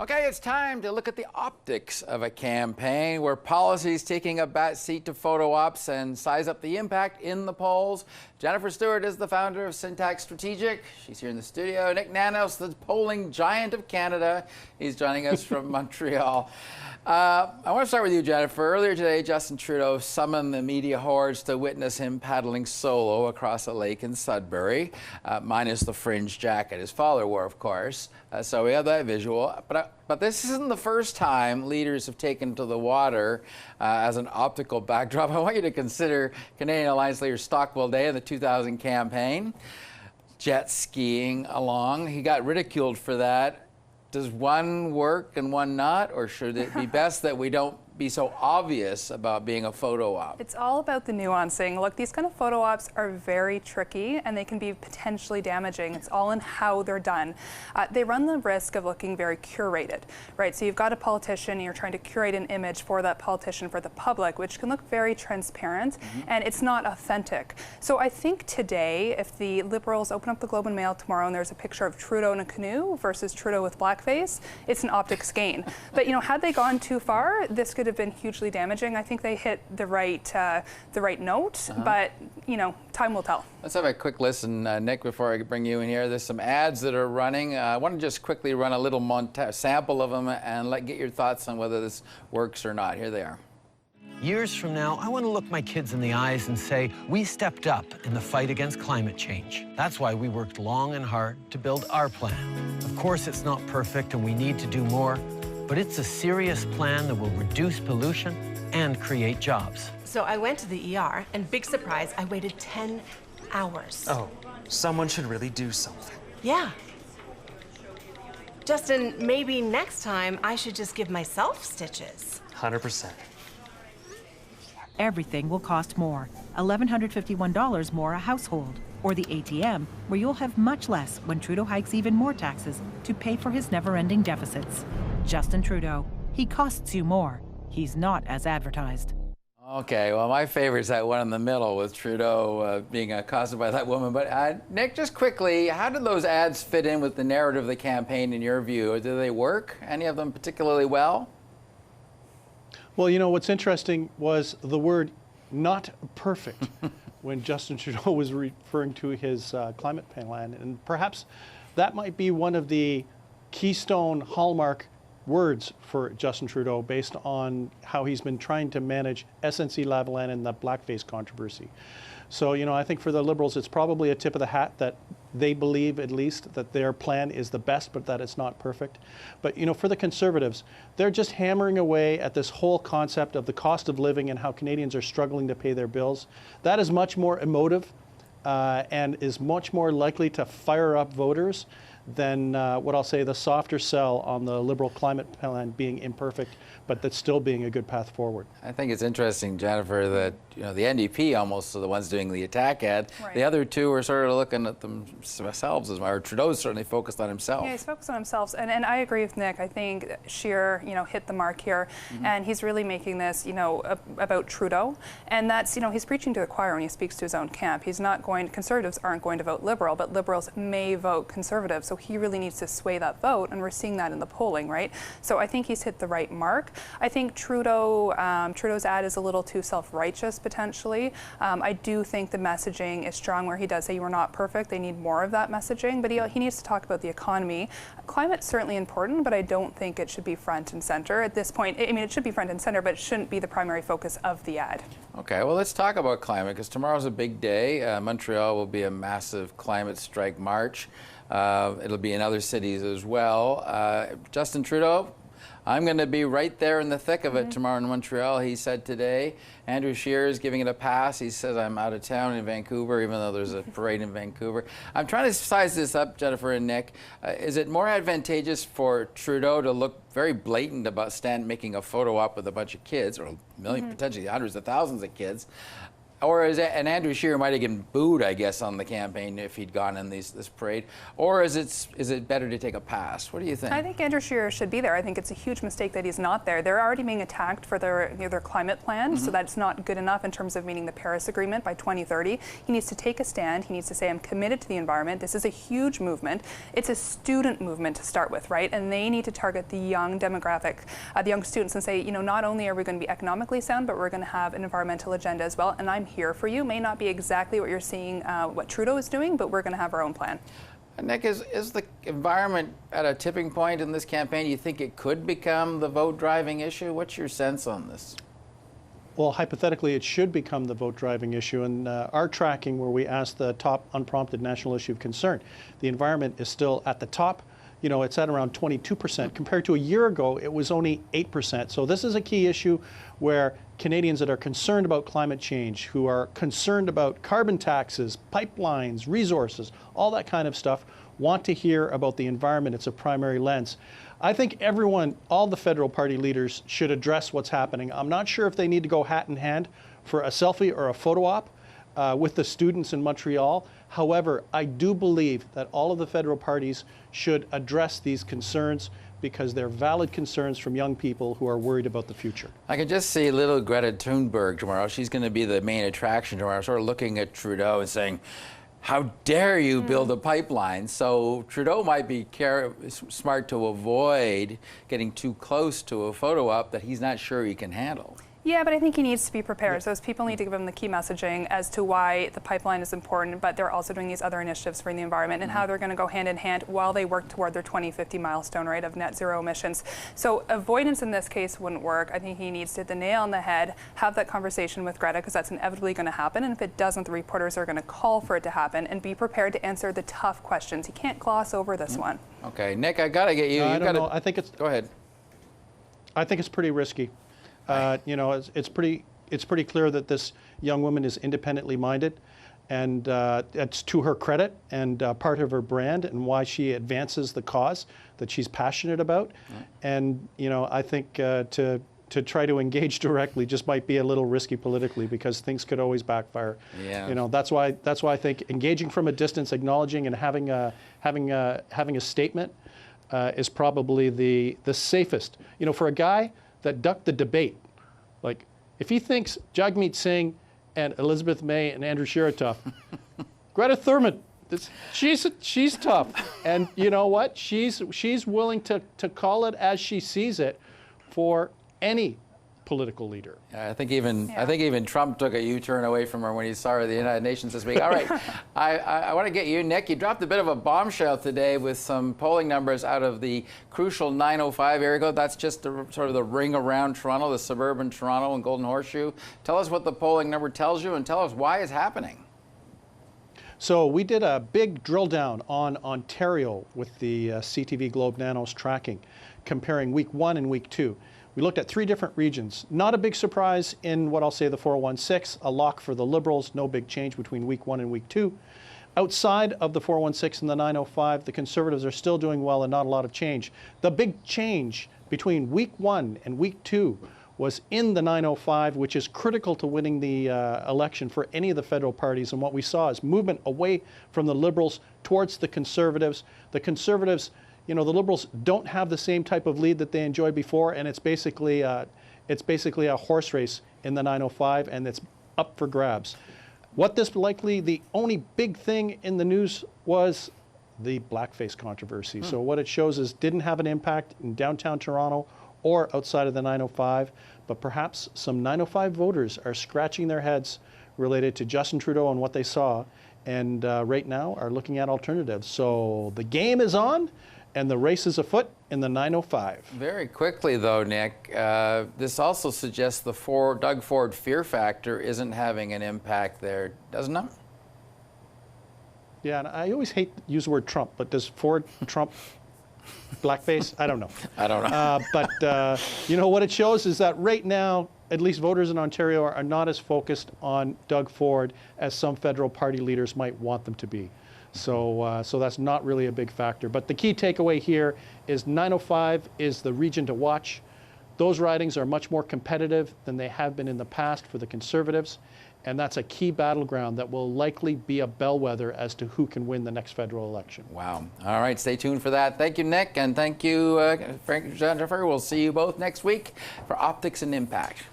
Okay, it's time to look at the optics of a campaign where policy is taking a back seat to photo ops and size up the impact in the polls. Jennifer Stewart is the founder of Syntax Strategic. She's here in the studio. Nik Nanos, the polling giant of Canada. He's joining us from Montreal. I want to start with you, Jennifer. Earlier today, Justin Trudeau summoned the media hordes to witness him paddling solo across a lake in Sudbury, minus the fringe jacket his father wore, of course. So we have that visual. But this isn't the first time leaders have taken to the water as an optical backdrop. I want you to consider Canadian Alliance leader Stockwell Day in the 2000 campaign, jet skiing along. He got ridiculed for that. Does one work and one not, or should it be best that we don't be so obvious about being a photo op? It's all about the nuancing. Look, these kind of photo ops are very tricky and they can be potentially damaging. It's all in how they're done. They run the risk of looking very curated, right? So you've got a politician and you're trying to curate an image for that politician for the public, which can look very transparent and it's not authentic. So I think today, if the Liberals open up the Globe and Mail tomorrow and there's a picture of Trudeau in a canoe versus Trudeau with blackface, it's an optics gain. But you know, had they gone too far, this could have been hugely damaging. I think they hit the right note, but you know, time will tell. Let's have a quick listen, Nik, before I bring you in here. There's some ads that are running. I want to just quickly run a little sample of them and get your thoughts on whether this works or not. Here they are. Years from now, I want to look my kids in the eyes and say, we stepped up in the fight against climate change. That's why we worked long and hard to build our plan. Of course, it's not perfect and we need to do more, but it's a serious plan that will reduce pollution and create jobs. So I went to the ER, and big surprise, I waited 10 hours. Oh, someone should really do something. Yeah. Justin, maybe next time I should just give myself stitches. 100%. Everything will cost more. $1,151 more a household. Or the ATM, where you'll have much less when Trudeau hikes even more taxes to pay for his never-ending deficits. Justin Trudeau, he costs you more. He's not as advertised. Okay, well, my favorite is that one in the middle with Trudeau being accosted by that woman. But Nik, just quickly, how did those ads fit in with the narrative of the campaign in your view? Do they work, any of them particularly well? Well, you know, what's interesting was the word not perfect when Justin Trudeau was referring to his climate plan. And perhaps that might be one of the keystone hallmark words for Justin Trudeau based on how he's been trying to manage SNC-Lavalin and the blackface controversy. So, you know, I think for the Liberals, it's probably a tip of the hat that they believe, at least, that their plan is the best, but that it's not perfect. But, you know, for the Conservatives, they're just hammering away at this whole concept of the cost of living and how Canadians are struggling to pay their bills. That is much more emotive and is much more likely to fire up voters than what I'll say the softer sell on the Liberal climate plan being imperfect, but that's still being a good path forward. I think it's interesting, Jennifer, that the NDP almost are the ones doing the attack ad. Right. The other two are sort of looking at themselves, or Trudeau's certainly focused on himself. Yeah, he's focused on himself, and I agree with Nik. I think Scheer, hit the mark here, and he's really making this, about Trudeau, and that's, he's preaching to the choir when he speaks to his own camp. He's not going. Conservatives aren't going to vote Liberal, but Liberals may vote Conservative. So he really needs to sway that vote, and we're seeing that in the polling, right? So I think he's hit the right mark. I think Trudeau's ad is a little too self-righteous potentially. I do think the messaging is strong where he does say you are not perfect. They need more of that messaging, but he needs to talk about the economy. Climate's certainly important, but I don't think it should be front and center at this point. I mean, it should be front and center, but it shouldn't be the primary focus of the ad. Okay, well, let's talk about climate, because tomorrow's a big day. Montreal will be a massive climate strike march. It'll be in other cities as well. Justin Trudeau, I'm going to be right there in the thick of it tomorrow in Montreal, he said today. Andrew Scheer is giving it a pass. He says, I'm out of town in Vancouver, even though there's a parade in Vancouver. I'm trying to size this up, Jennifer and Nik. Is it more advantageous for Trudeau to look very blatant about making a photo op with a bunch of kids, or a million, potentially hundreds of thousands of kids, Or is it, and Andrew Scheer might have been booed, I guess, on the campaign if he'd gone in this parade. Or is it better to take a pass? What do you think? I think Andrew Scheer should be there. I think it's a huge mistake that he's not there. They're already being attacked for their climate plan, so that's not good enough in terms of meeting the Paris Agreement by 2030. He needs to take a stand. He needs to say, I'm committed to the environment. This is a huge movement. It's a student movement to start with, right? And they need to target the young demographic, the young students, and say, not only are we going to be economically sound, but we're going to have an environmental agenda as well. And I'm here for you. May not be exactly what you're seeing, what Trudeau is doing, but we're going to have our own plan. Nick, is the environment at a tipping point in this campaign? Do you think it could become the vote-driving issue? What's your sense on this? Well, hypothetically, it should become the vote-driving issue. And our tracking, where we asked the top unprompted national issue of concern, the environment is still at the top. It's at around 22%. Compared to a year ago, it was only 8%. So this is a key issue where Canadians that are concerned about climate change, who are concerned about carbon taxes, pipelines, resources, all that kind of stuff, want to hear about the environment. It's a primary lens. I think everyone, all the federal party leaders, should address what's happening. I'm not sure if they need to go hat in hand for a selfie or a photo op with the students in Montreal. However, I do believe that all of the federal parties should address these concerns because they're valid concerns from young people who are worried about the future. I can just see little Greta Thunberg tomorrow. She's going to be the main attraction tomorrow, sort of looking at Trudeau and saying, how dare you build a pipeline? So Trudeau might be smart to avoid getting too close to a photo op that he's not sure he can handle. Yeah, but I think he needs to be prepared. So those people need to give him the key messaging as to why the pipeline is important, but they're also doing these other initiatives for the environment and how they're going to go hand in hand while they work toward their 2050 milestone, right, of net zero emissions. So avoidance in this case wouldn't work. I think he needs to hit the nail on the head, have that conversation with Greta, because that's inevitably going to happen. And if it doesn't, the reporters are going to call for it to happen, and be prepared to answer the tough questions. He can't gloss over this one. Okay, Nick, I got to get you. I don't know. I think it's. Go ahead. I think it's pretty risky. It's pretty clear that this young woman is independently minded, and it's to her credit and part of her brand and why she advances the cause that she's passionate about. And I think to try to engage directly just might be a little risky politically because things could always backfire. Yeah. That's why I think engaging from a distance, acknowledging and having a statement is probably the safest. For a guy that ducked the debate. Like, if he thinks Jagmeet Singh and Elizabeth May and Andrew Scheer are tough, Greta Thunberg, she's tough. And you know what? She's willing to call it as she sees it for any political leader. I think even Trump took a U-turn away from her when he saw her at the United Nations this week. All right, I want to get you, Nick. You dropped a bit of a bombshell today with some polling numbers out of the crucial 905 area code. That's just sort of the ring around Toronto, the suburban Toronto and Golden Horseshoe. Tell us what the polling number tells you and tell us why it's happening. So we did a big drill down on Ontario with the CTV Globe Nanos tracking, comparing week 1 and week 2. We looked at 3 different regions. Not a big surprise in what I'll say the 416, a lock for the Liberals, no big change between week 1 and week 2. Outside of the 416 and the 905, the Conservatives are still doing well and not a lot of change. The big change between week 1 and week 2 was in the 905, which is critical to winning the election for any of the federal parties. And what we saw is movement away from the Liberals towards the Conservatives. The Conservatives, the Liberals don't have the same type of lead that they enjoyed before, and it's basically a horse race in the 905, and it's up for grabs. What this likely, the only big thing in the news was the blackface controversy. So what it shows is didn't have an impact in downtown Toronto or outside of the 905, but perhaps some 905 voters are scratching their heads related to Justin Trudeau and what they saw, and right now are looking at alternatives. So the game is on, and the race is afoot in the 905. Very quickly, though, Nick, this also suggests the Doug Ford fear factor isn't having an impact there, doesn't it? Yeah, and I always hate to use the word Trump, but does Ford trump blackface? I don't know. I don't know. But what it shows is that right now, at least voters in Ontario are not as focused on Doug Ford as some federal party leaders might want them to be. So that's not really a big factor. But the key takeaway here is 905 is the region to watch. Those ridings are much more competitive than they have been in the past for the Conservatives. And that's a key battleground that will likely be a bellwether as to who can win the next federal election. Wow. All right, stay tuned for that. Thank you, Nick, and thank you, Frank and Jennifer. We'll see you both next week for Optics and Impact.